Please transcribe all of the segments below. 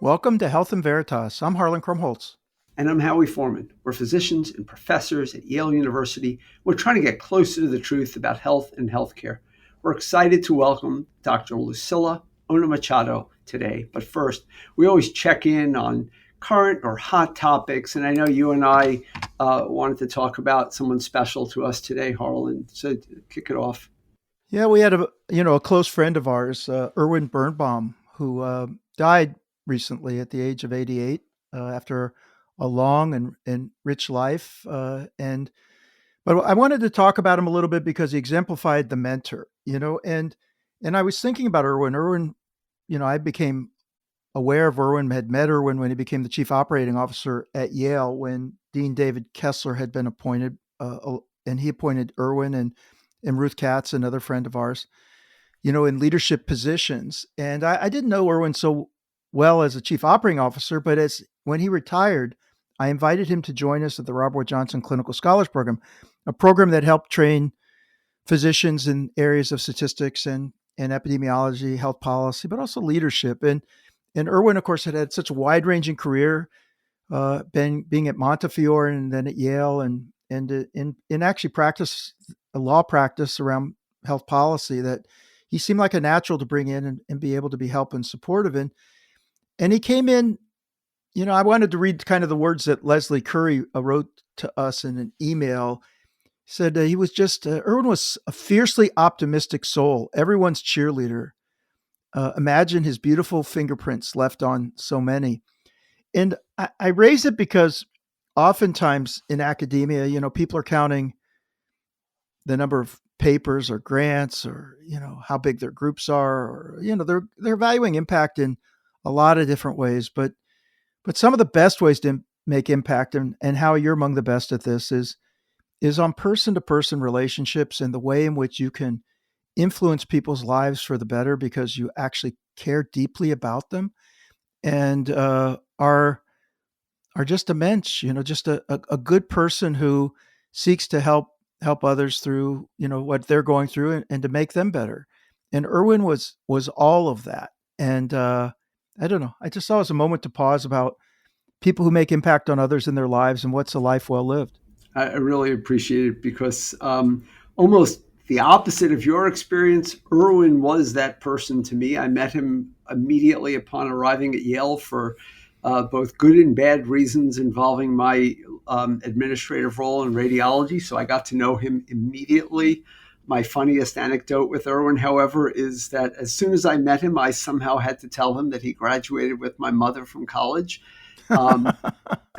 Welcome to Health and Veritas. I'm Harlan Krumholtz. And I'm Howie Foreman. We're physicians and professors at Yale University. We're trying to get closer to the truth about health and healthcare. We're excited to welcome Dr. Lucila Ohno-Machado today. But first, we always check in on current or hot topics. And I know you and I wanted to talk about someone special to us today, Harlan. So kick it off. Yeah, we had a close friend of ours, Irwin Birnbaum, who died recently at the age of 88 after a long and rich life. But I wanted to talk about him a little bit because he exemplified the mentor, and I was thinking about Irwin. Irwin, I became aware of Irwin, had met Irwin when he became the chief operating officer at Yale when Dean David Kessler had been appointed, and he appointed Irwin and Ruth Katz, another friend of ours, in leadership positions. And I didn't know Irwin so well as a chief operating officer, but as when he retired, I invited him to join us at the Robert Wood Johnson Clinical Scholars Program, a program that helped train physicians in areas of statistics and epidemiology, health policy, but also leadership. And Irwin, of course, had such a wide ranging career, being at Montefiore and then at Yale, and in actually practice a law practice around health policy, that he seemed like a natural to bring in and be able to be helpful and supportive. And he came in, I wanted to read kind of the words that Leslie Curry wrote to us in an email. He said he was Irwin was a fiercely optimistic soul, everyone's cheerleader. Imagine his beautiful fingerprints left on so many. And I raise it because oftentimes in academia, people are counting the number of papers or grants, or how big their groups are, or they're valuing impact in a lot of different ways. But some of the best ways to make impact, and how you're among the best at this, is on person to person relationships, and the way in which you can influence people's lives for the better because you actually care deeply about them, and are just a mensch, just a good person who seeks to help others through, what they're going through, and to make them better. And Irwin was all of that. And I don't know, I just saw it as a moment to pause about people who make impact on others in their lives and what's a life well lived. I really appreciate it because almost the opposite of your experience, Irwin was that person to me. I met him immediately upon arriving at Yale for both good and bad reasons involving my administrative role in radiology. So I got to know him immediately. My funniest anecdote with Irwin, however, is that as soon as I met him, I somehow had to tell him that he graduated with my mother from college. Um,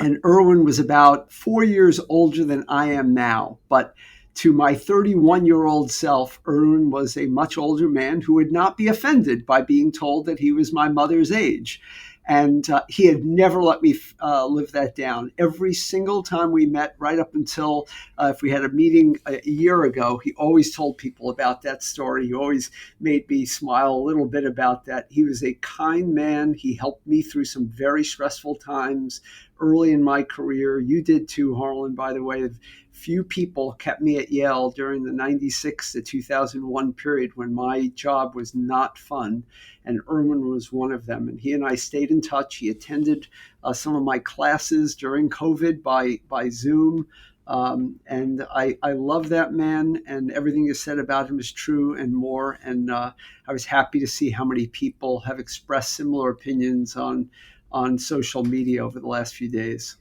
and Irwin was about 4 years older than I am now. But to my 31-year-old self, Irwin was a much older man who would not be offended by being told that he was my mother's age. And he had never let me live that down. Every single time we met, right up until if we had a meeting a year ago, he always told people about that story. He always made me smile a little bit about that. He was a kind man. He helped me through some very stressful times early in my career. You did too, Harlan, by the way. Few people kept me at Yale during the 96 to 2001 period when my job was not fun. And Irwin was one of them. And he and I stayed in touch. He attended some of my classes during COVID by Zoom. And I love that man, and everything you said about him is true and more. And I was happy to see how many people have expressed similar opinions on social media over the last few days.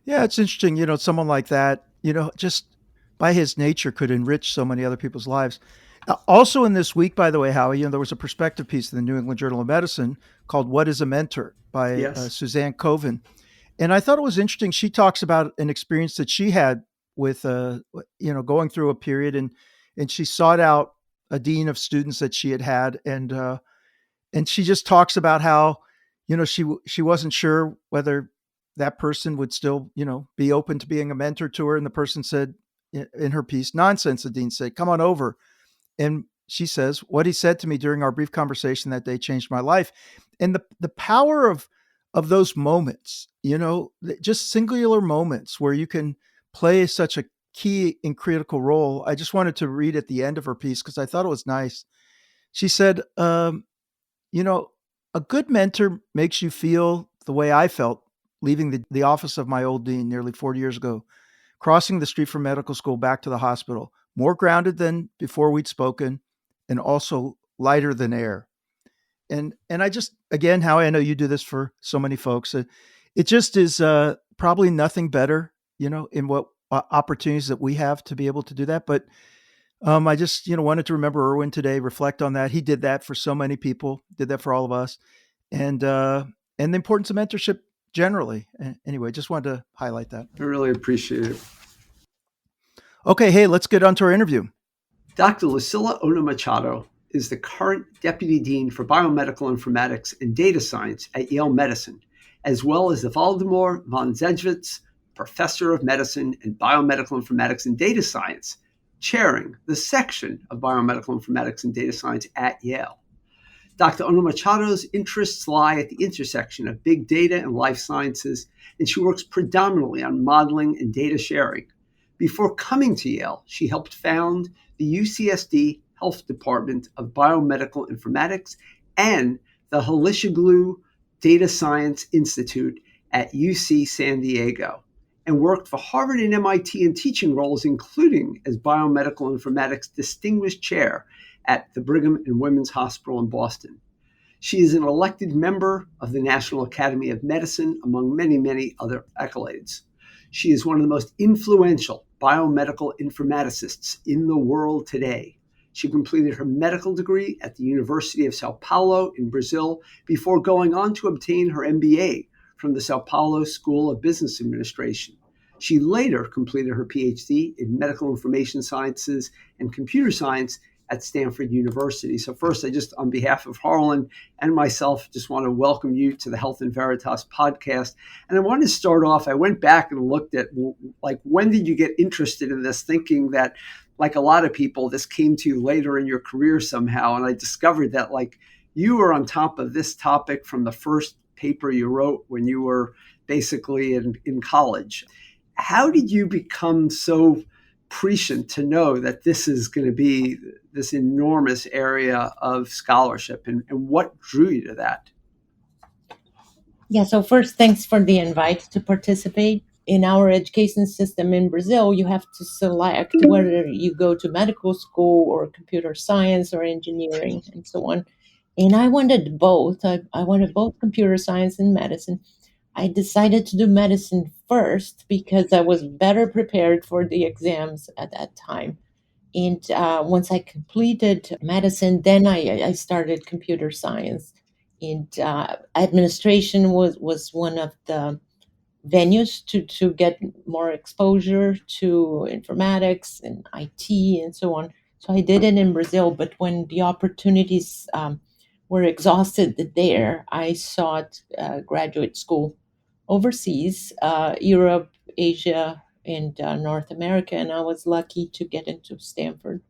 Yeah, it's interesting, someone like that, just by his nature could enrich so many other people's lives. Also in this week, by the way, Howie, there was a perspective piece in the New England Journal of Medicine called "What is a Mentor" by Yes. Suzanne Coven, and I thought it was interesting. She talks about an experience that she had with, going through a period, and she sought out a dean of students that she had had, and she just talks about how, she wasn't sure whether that person would still, be open to being a mentor to her. And the person said in her piece, "Nonsense," the dean said, "Come on over." And she says, "What he said to me during our brief conversation that day changed my life." And the power of those moments, just singular moments where you can play such a key and critical role. I just wanted to read at the end of her piece because I thought it was nice. She said, you know, A good mentor makes you feel the way I felt leaving the office of my old dean nearly 40 years ago, crossing the street from medical school back to the hospital, more grounded than before we'd spoken, and also lighter than air. And I just, again, how I know you do this for so many folks, it just is probably nothing better, in what opportunities that we have to be able to do that. But I just, wanted to remember Irwin today, reflect on that. He did that for so many people, did that for all of us, and uh, and the importance of mentorship generally. Anyway, just wanted to highlight that. I really appreciate it. Okay, hey, let's get on to our interview. Dr. Lucila Ohno-Machado is the current Deputy Dean for Biomedical Informatics and Data Science at Yale Medicine, as well as the Waldemar von Zedgewitz Professor of Medicine and Biomedical Informatics and Data Science, chairing the section of Biomedical Informatics and Data Science at Yale. Dr. Ohno-Machado's interests lie at the intersection of big data and life sciences, and she works predominantly on modeling and data sharing. Before coming to Yale, she helped found the UCSD Health Department of Biomedical Informatics and the Halishiglu Data Science Institute at UC San Diego, and worked for Harvard and MIT in teaching roles, including as Biomedical Informatics Distinguished Chair at the Brigham and Women's Hospital in Boston. She is an elected member of the National Academy of Medicine, among many, many other accolades. She is one of the most influential biomedical informaticists in the world today. She completed her medical degree at the University of Sao Paulo in Brazil before going on to obtain her MBA from the Sao Paulo School of Business Administration. She later completed her PhD in medical information sciences and computer science at Stanford University. So first, I just, on behalf of Harlan and myself, just want to welcome you to the Health in Veritas podcast. And I wanted to start off, I went back and looked at, like, when did you get interested in this, thinking that, like a lot of people, this came to you later in your career somehow. And I discovered that, like, you were on top of this topic from the first paper you wrote when you were basically in college. How did you become so prescient to know that this is going to be this enormous area of scholarship, and what drew you to that? Yeah, so first, thanks for the invite to participate. In our education system in Brazil, you have to select whether you go to medical school or computer science or engineering and so on. And I wanted both. I wanted both computer science and medicine. I decided to do medicine first because I was better prepared for the exams at that time. And once I completed medicine, then I started computer science. And administration was one of the venues to get more exposure to informatics and IT and so on. So I did it in Brazil, but when the opportunities were exhausted there, I sought graduate school overseas, Europe, Asia, and North America, and I was lucky to get into Stanford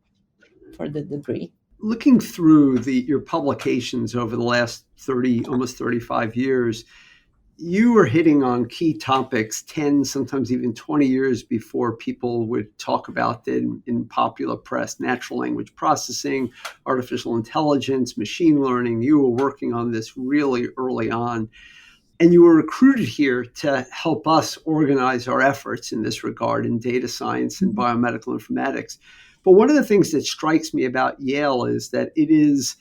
for the degree. Looking through your publications over the last 30, almost 35 years, you were hitting on key topics 10, sometimes even 20 years before people would talk about it in popular press: natural language processing, artificial intelligence, machine learning. You were working on this really early on, and you were recruited here to help us organize our efforts in this regard in data science and biomedical informatics. But one of the things that strikes me about Yale is that it is,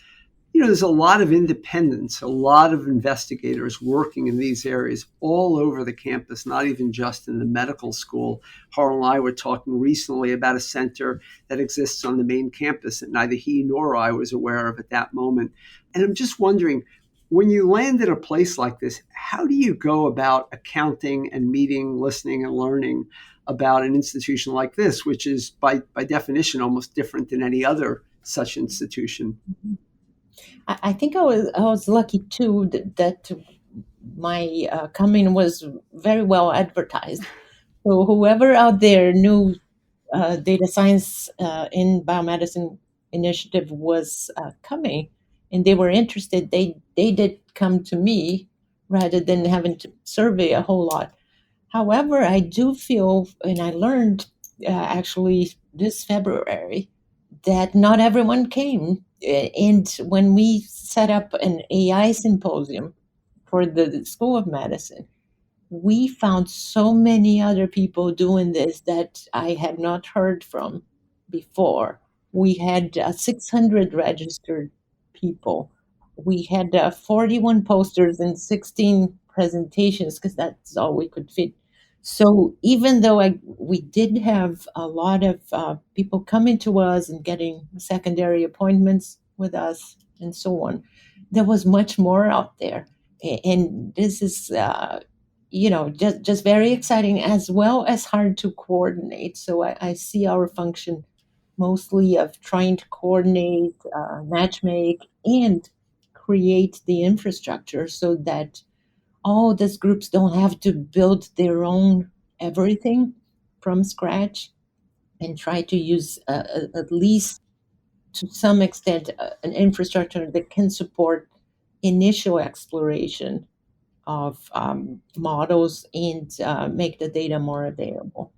there's a lot of independence, a lot of investigators working in these areas all over the campus, not even just in the medical school. Harlan and I were talking recently about a center that exists on the main campus that neither he nor I was aware of at that moment. And I'm just wondering, when you land in a place like this, how do you go about accounting and meeting, listening, and learning about an institution like this, which is by definition almost different than any other such institution? I think I was lucky too that my coming was very well advertised. So whoever out there knew data science in biomedicine initiative was coming, and they were interested, they did come to me rather than having to survey a whole lot. However, I do feel, and I learned actually this February, that not everyone came And when we set up an AI symposium for the School of Medicine, we found so many other people doing this that I had not heard from before. We had 600 registered people. We had 41 posters and 16 presentations because that's all we could fit. So even though we did have a lot of people coming to us and getting secondary appointments with us and so on, there was much more out there. And this is just very exciting as well as hard to coordinate. So I see our function mostly of trying to coordinate, match make, and create the infrastructure so that all these groups don't have to build their own everything from scratch, and try to use at least to some extent an infrastructure that can support initial exploration of models and make the data more available.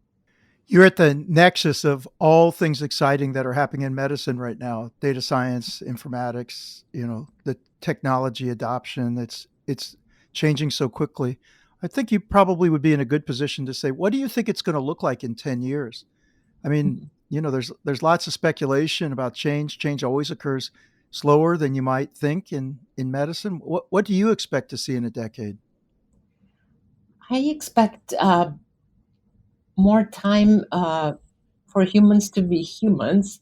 You're at the nexus of all things exciting that are happening in medicine right now: data science, informatics, the technology adoption. It's changing so quickly. I think you probably would be in a good position to say, what do you think it's going to look like in 10 years? I mean, Mhm. there's lots of speculation about change. Change always occurs slower than you might think in medicine. What do you expect to see in a decade? I expect more time for humans to be humans,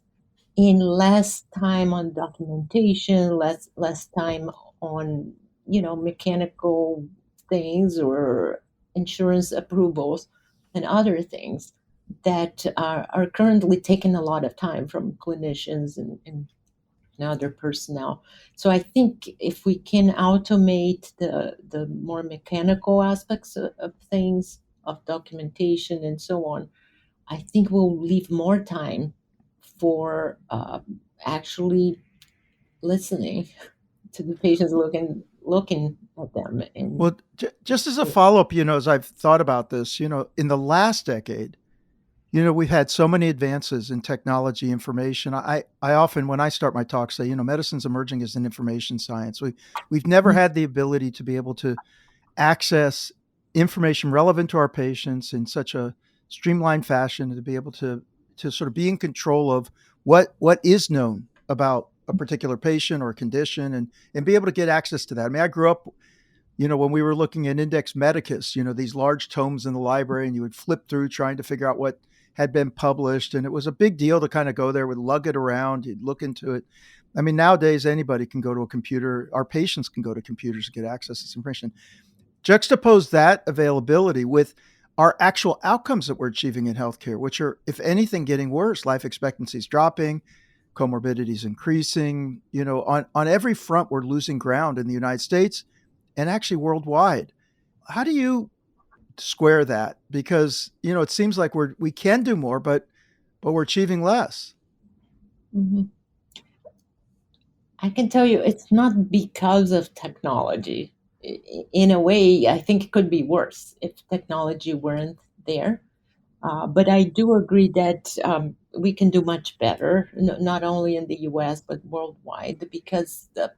in less time on documentation, less time on mechanical things or insurance approvals and other things that are currently taking a lot of time from clinicians and other personnel. So I think if we can automate the more mechanical aspects of things, of documentation and so on, I think we'll leave more time for actually listening to the patients, looking at them, and Well, just as a follow up, as I've thought about this, in the last decade, we've had so many advances in technology, information. I often, when I start my talk, say, medicine's emerging as an information science. We've never had the ability to be able to access information relevant to our patients in such a streamlined fashion, and to be able to sort of be in control of what is known about a particular patient or condition, and be able to get access to that. I mean, I grew up, when we were looking at Index Medicus, these large tomes in the library, and you would flip through trying to figure out what had been published. And it was a big deal to kind of go there, would lug it around, you'd look into it. I mean, nowadays anybody can go to a computer. Our patients can go to computers to get access to this information. Juxtapose that availability with our actual outcomes that we're achieving in healthcare, which are, if anything, getting worse. Life expectancy is dropping, comorbidities increasing. On every front, we're losing ground in the United States and actually worldwide. How do you square that? Because it seems like we can do more, but we're achieving less. Mhm. I can tell you it's not because of technology. In a way, I think it could be worse if technology weren't there. But I do agree that we can do much better, not only in the US, but worldwide, because the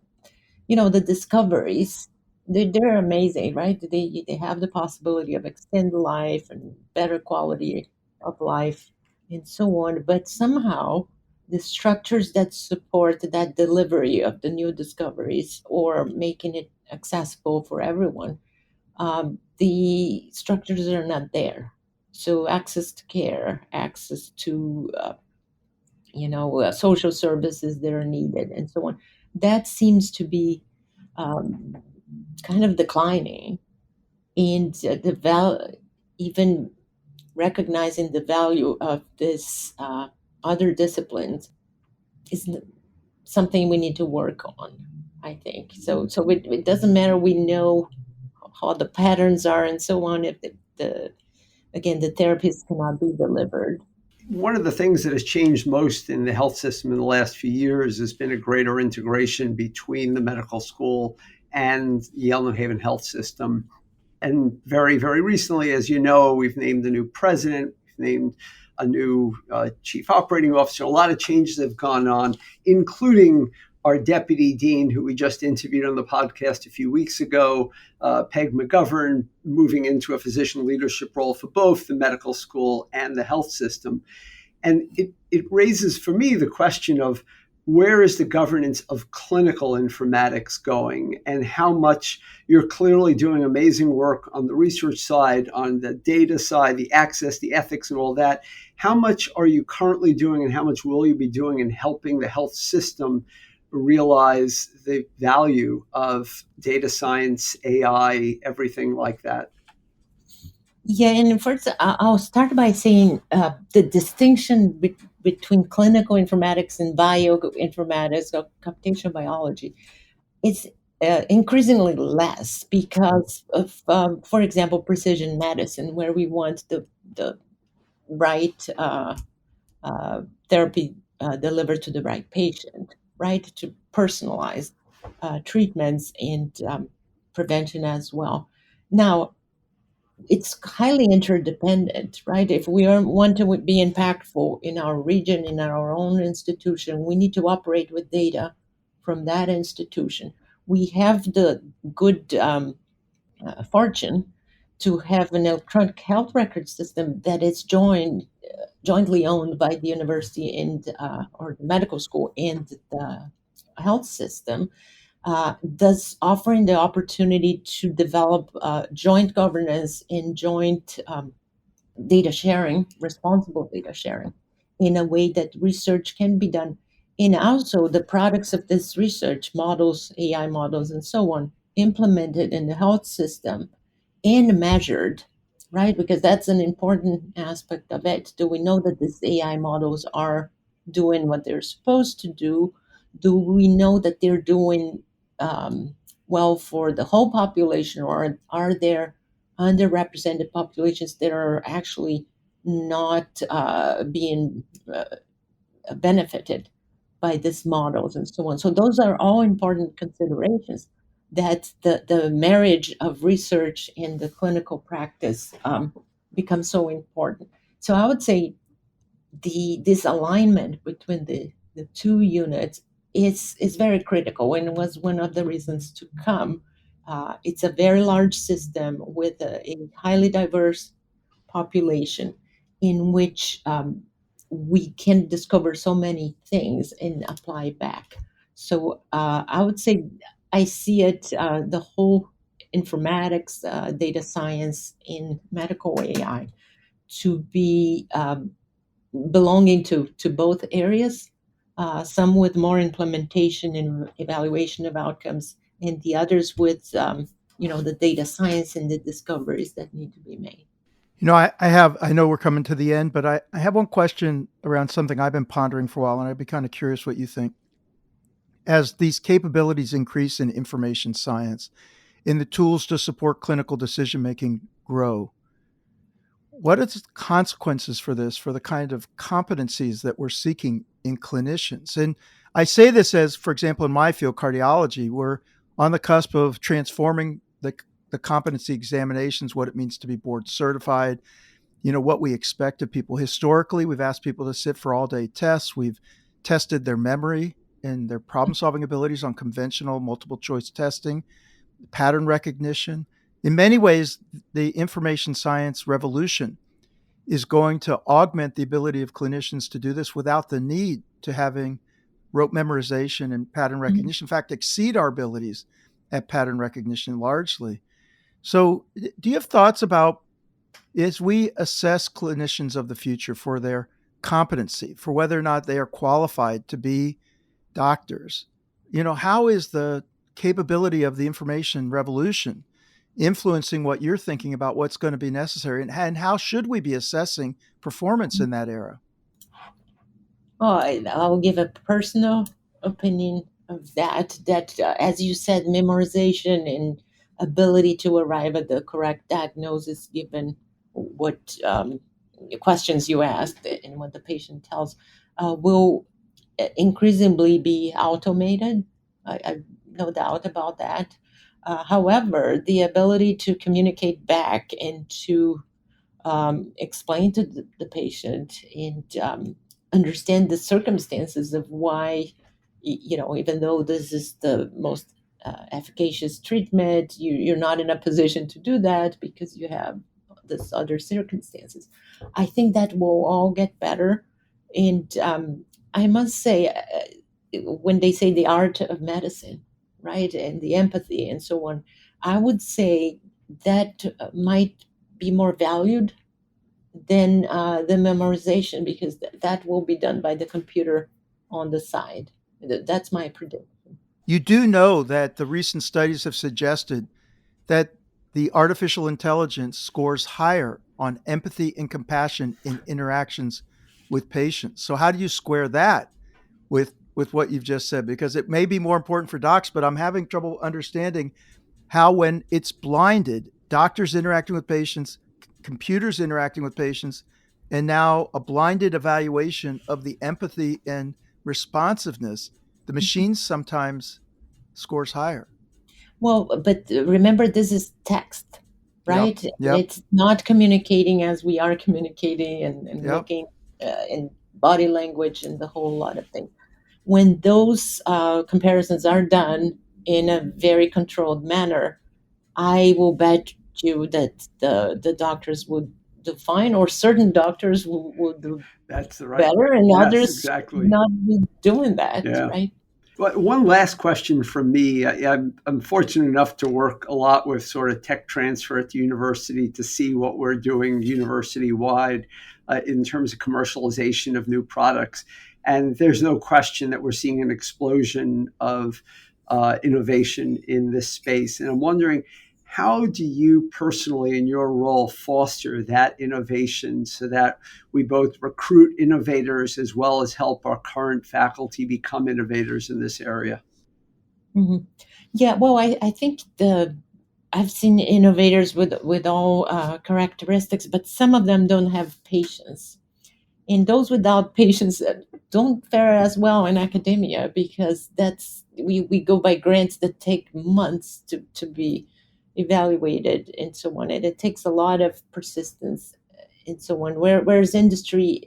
discoveries, they're amazing, right? They have the possibility of extend life and better quality of life and so on. But somehow the structures that support that delivery of the new discoveries or making it accessible for everyone, the structures are not there. So access to care, access to social services that are needed, and so on. That seems to be um, kind of declining, and even recognizing the value of this other disciplines is something we need to work on. I think so. So it doesn't matter. We know how the patterns are and so on. If the again the therapies cannot be delivered. One of the things that has changed most in the health system in the last few years has been a greater integration between the medical school and Yale New Haven Health System. And very, very recently, as you know, we've named a new president, we've named a new chief operating officer. A lot of changes have gone on, including our deputy dean, who we just interviewed on the podcast a few weeks ago, Peg McGovern, moving into a physician leadership role for both the medical school and the health system. And it raises for me the question of where is the governance of clinical informatics going, and how much you're clearly doing amazing work on the research side, on the data side, the access, the ethics, and all that. How much are you currently doing, and how much will you be doing in helping the health system realize the value of data science, AI, everything like that? Yeah, and first I'll start by saying the distinction between clinical informatics and bioinformatics or computational biology is increasingly less because of, for example, precision medicine, where we want the right therapy delivered to the right patient, right, to personalize treatments and prevention as well. Now, it's highly interdependent, right? If we want to be impactful in our region, in our own institution, we need to operate with data from that institution. We have the good fortune to have an electronic health record system that is jointly owned by the university and or the medical school and the health system, thus offering the opportunity to develop joint governance and joint data sharing, responsible data sharing, in a way that research can be done. And also the products of this research, models, AI models, and so on, implemented in the health system and measured, right? Because that's an important aspect of it. Do we know that these AI models are doing what they're supposed to do? Do we know that they're doing well for the whole population, or are there underrepresented populations that are actually not being benefited by these models and so on? So those are all important considerations that the marriage of research and the clinical practice becomes so important. So I would say this alignment between the two units is very critical and was one of the reasons to come. It's a very large system with a highly diverse population in which we can discover so many things and apply back. So I would say I see it, the whole informatics, data science, in medical AI to be belonging to both areas, some with more implementation and evaluation of outcomes, and the others with the data science and the discoveries that need to be made. I know we're coming to the end, but I have one question around something I've been pondering for a while, and I'd be kind of curious what you think. As these capabilities increase in information science and the tools to support clinical decision making grow, what are the consequences for this, for the kind of competencies that we're seeking in clinicians? And I say this as, for example, in my field, cardiology, we're on the cusp of transforming the competency examinations, what it means to be board certified, what we expect of people. Historically, we've asked people to sit for all-day tests. We've tested their memory and their problem-solving abilities on conventional multiple-choice testing, pattern recognition. In many ways, the information science revolution is going to augment the ability of clinicians to do this without the need to having rote memorization and pattern recognition. In fact, exceed our abilities at pattern recognition largely. So do you have thoughts about, as we assess clinicians of the future for their competency, for whether or not they are qualified to be doctors, how is the capability of the information revolution influencing what you're thinking about what's going to be necessary, and how should we be assessing performance in that era? Oh, I'll give a personal opinion of that as you said, memorization and ability to arrive at the correct diagnosis given what questions you asked and what the patient tells will increasingly be automated. I no doubt about that. However, the ability to communicate back and to explain to the patient and understand the circumstances of why Even though this is the most efficacious treatment, you're not in a position to do that because you have this other circumstances. I think that will all get better. And I must say, when they say the art of medicine, right, and the empathy and so on, I would say that might be more valued than the memorization, because that will be done by the computer on the side. That's my prediction. You do know that the recent studies have suggested that the artificial intelligence scores higher on empathy and compassion in interactions with patients. So how do you square that with what you've just said? Because it may be more important for docs, but I'm having trouble understanding how, when it's blinded, doctors interacting with patients, computers interacting with patients, and now a blinded evaluation of the empathy and responsiveness, the machine sometimes scores higher. Well, but remember, this is text, Yep. right? Yep. It's not communicating as we are communicating, and Yep. looking in body language and the whole lot of things. When those comparisons are done in a very controlled manner, I will bet you that the doctors would do fine, or certain doctors will do That's the right. better, and Yes, others exactly. not be doing that, Yeah. right? Well, one last question from me. I'm fortunate enough to work a lot with sort of tech transfer at the university to see what we're doing university wide in terms of commercialization of new products. And there's no question that we're seeing an explosion of innovation in this space. And I'm wondering, how do you personally, in your role, foster that innovation so that we both recruit innovators as well as help our current faculty become innovators in this area? Hmm. Yeah, well, I think I've seen innovators with all characteristics, but some of them don't have patience. And those without patience don't fare as well in academia, because we go by grants that take months to be evaluated and so on. And it takes a lot of persistence and so on. Whereas industry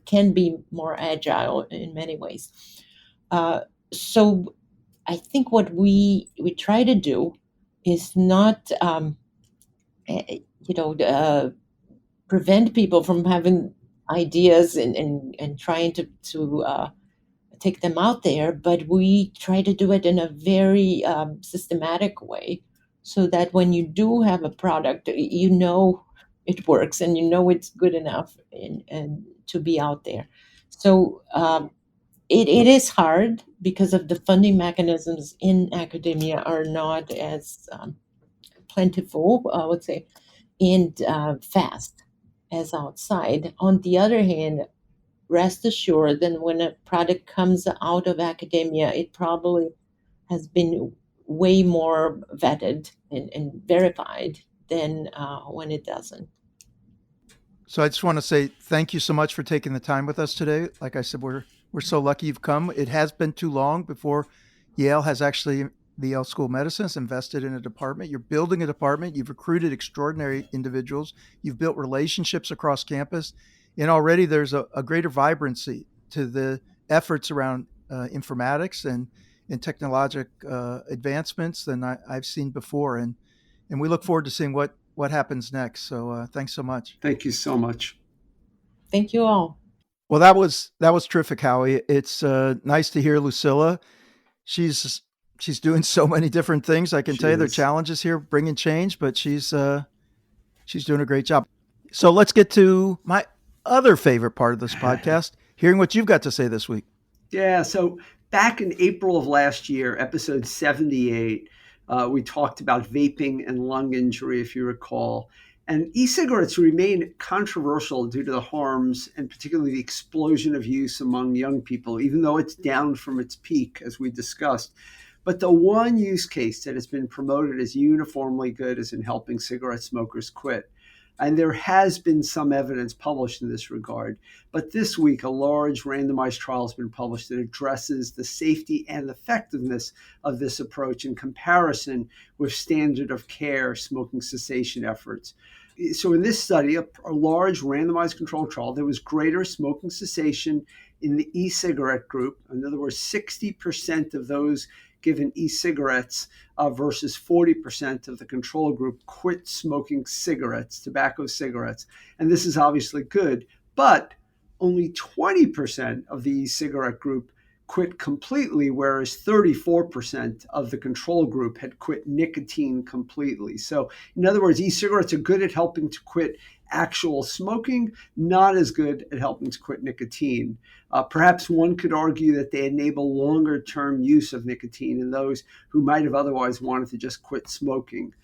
can be more agile in many ways. Uh, so I think what we try to do is not, prevent people from having ideas, and trying to take them out there, but we try to do it in a very systematic way, so that when you do have a product, it works, and it's good enough, and to be out there. So it is hard because of the funding mechanisms in academia are not as plentiful, I would say, and fast as outside. On the other hand, rest assured that when a product comes out of academia, it probably has been way more vetted and verified than when it doesn't. So I just want to say thank you so much for taking the time with us today. Like I said, we're so lucky you've come. It has been too long before Yale has actually, the Yale School of Medicine has invested in a department. You're building a department. You've recruited extraordinary individuals. You've built relationships across campus, and already there's a greater vibrancy to the efforts around informatics and technologic advancements than I've seen before. And we look forward to seeing what happens next. So thanks so much. Thank you so much. Thank you all. Well, that was terrific, Howie. It's nice to hear Lucila. She's she's doing so many different things. I can She tell you there are is. challenges here bringing change, but she's doing a great job. So let's get to my other favorite part of this podcast, hearing what you've got to say this week. Yeah, so back in April of last year, episode 78, we talked about vaping and lung injury, if you recall. And e cigarettes remain controversial due to the harms and particularly the explosion of use among young people, even though it's down from its peak, as we discussed. But the one use case that has been promoted as uniformly good is in helping cigarette smokers quit. And there has been some evidence published in this regard. But this week, a large randomized trial has been published that addresses the safety and effectiveness of this approach in comparison with standard of care smoking cessation efforts. So in this study, a large randomized controlled trial, there was greater smoking cessation in the e-cigarette group. In other words, 60% of those given e-cigarettes versus 40% of the control group quit smoking cigarettes, tobacco cigarettes. And this is obviously good, but only 20% of the e-cigarette group quit completely, whereas 34% of the control group had quit nicotine completely. So in other words, e-cigarettes are good at helping to quit actual smoking, not as good at helping to quit nicotine. Perhaps one could argue that they enable longer-term use of nicotine in those who might have otherwise wanted to just quit smoking.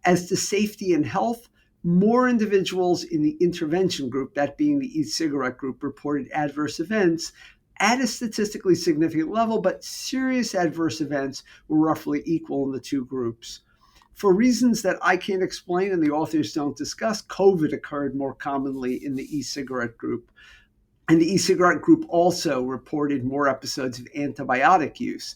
As to safety and health, more individuals in the intervention group, that being the e-cigarette group, reported adverse events at a statistically significant level, but serious adverse events were roughly equal in the two groups. For reasons that I can't explain and the authors don't discuss, COVID occurred more commonly in the e-cigarette group. And the e-cigarette group also reported more episodes of antibiotic use.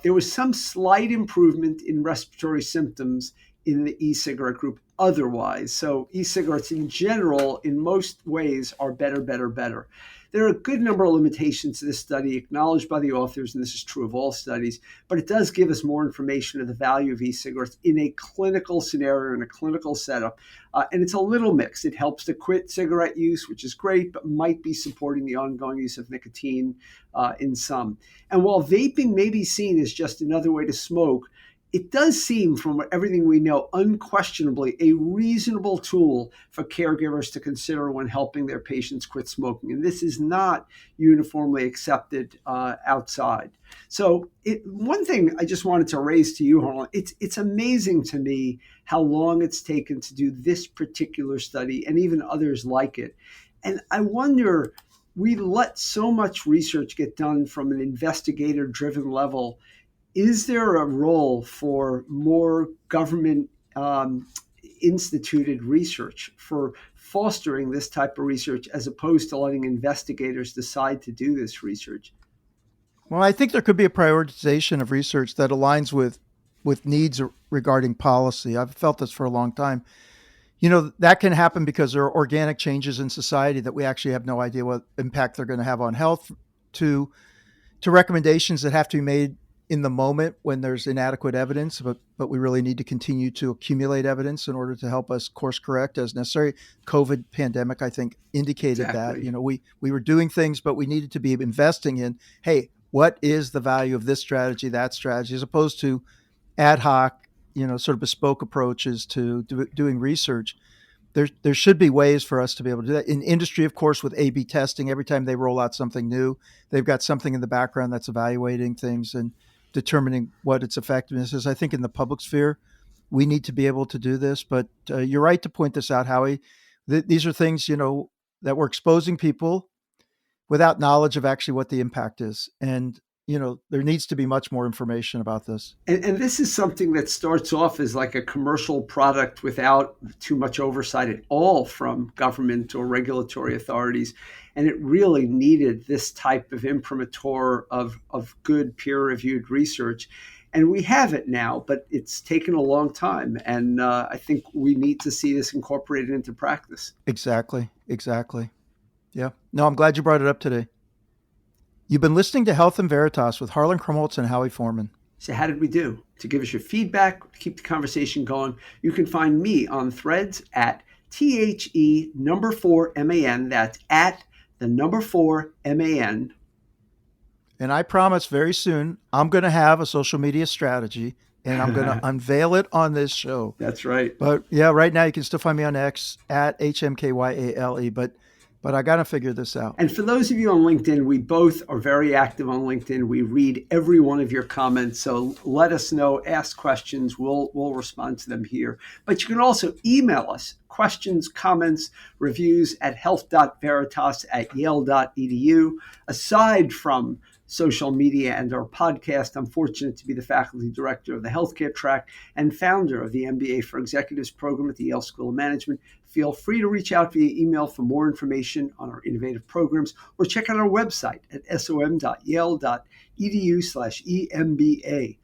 There was some slight improvement in respiratory symptoms in the e-cigarette group otherwise. So e-cigarettes in general, in most ways, are better. There are a good number of limitations to this study acknowledged by the authors, and this is true of all studies, but it does give us more information of the value of e-cigarettes in a clinical scenario, in a clinical setup. And it's a little mixed. It helps to quit cigarette use, which is great, but might be supporting the ongoing use of nicotine in some. And while vaping may be seen as just another way to smoke, it does seem, from everything we know, unquestionably a reasonable tool for caregivers to consider when helping their patients quit smoking. And this is not uniformly accepted outside. So one thing I just wanted to raise to you, Harlan, it's amazing to me how long it's taken to do this particular study and even others like it. And I wonder, we let so much research get done from an investigator-driven level. Is there a role for more government instituted research for fostering this type of research as opposed to letting investigators decide to do this research? Well, I think there could be a prioritization of research that aligns with needs regarding policy. I've felt this for a long time. That can happen because there are organic changes in society that we actually have no idea what impact they're going to have on health, to recommendations that have to be made in the moment when there's inadequate evidence, but we really need to continue to accumulate evidence in order to help us course correct as necessary. COVID pandemic, I think, indicated Exactly. that, we were doing things, but we needed to be investing in, hey, what is the value of this strategy, that strategy, as opposed to ad hoc, sort of bespoke approaches to doing research. There should be ways for us to be able to do that. In industry, of course, with A/B testing, every time they roll out something new, they've got something in the background that's evaluating things and determining what its effectiveness is. I think in the public sphere, we need to be able to do this. But you're right to point this out, Howie. These are things, that we're exposing people without knowledge of actually what the impact is. And, there needs to be much more information about this. And this is something that starts off as like a commercial product without too much oversight at all from government or regulatory authorities. And it really needed this type of imprimatur of good peer-reviewed research. And we have it now, but it's taken a long time. And I think we need to see this incorporated into practice. Exactly. Yeah. No, I'm glad you brought it up today. You've been listening to Health and Veritas with Harlan Krumholtz and Howie Foreman. So how did we do? To give us your feedback, to keep the conversation going, you can find me on Threads at THE4MAN. That's at the number 4 MAN. And I promise very soon I'm going to have a social media strategy and I'm going to unveil it on this show. That's right. But yeah, right now you can still find me on X at HMKYALE, but I got to figure this out. And for those of you on LinkedIn, we both are very active on LinkedIn. We read every one of your comments. So let us know, ask questions. We'll respond to them here. But you can also email us questions, comments, reviews at health.veritas@yale.edu. Aside from social media and our podcast, I'm fortunate to be the faculty director of the healthcare track and founder of the MBA for Executives program at the Yale School of Management. Feel free to reach out via email for more information on our innovative programs or check out our website at som.yale.edu/EMBA.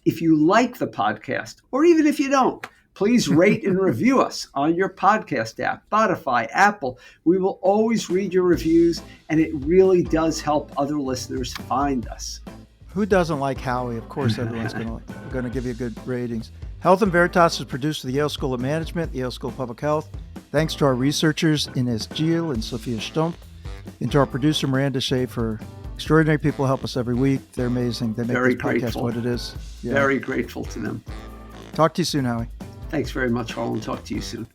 If you like the podcast, or even if you don't, Please rate and review us on your podcast app, Spotify, Apple. We will always read your reviews, and it really does help other listeners find us. Who doesn't like Howie? Of course, everyone's going to give you good ratings. Health and Veritas is produced at the Yale School of Management, the Yale School of Public Health. Thanks to our researchers, Ines Gil and Sophia Stump, and to our producer, Miranda Schaefer. Extraordinary people help us every week. They're amazing. They make Very this podcast grateful. what it is. Very grateful to them. Talk to you soon, Howie. Thanks very much, Harlan. Talk to you soon.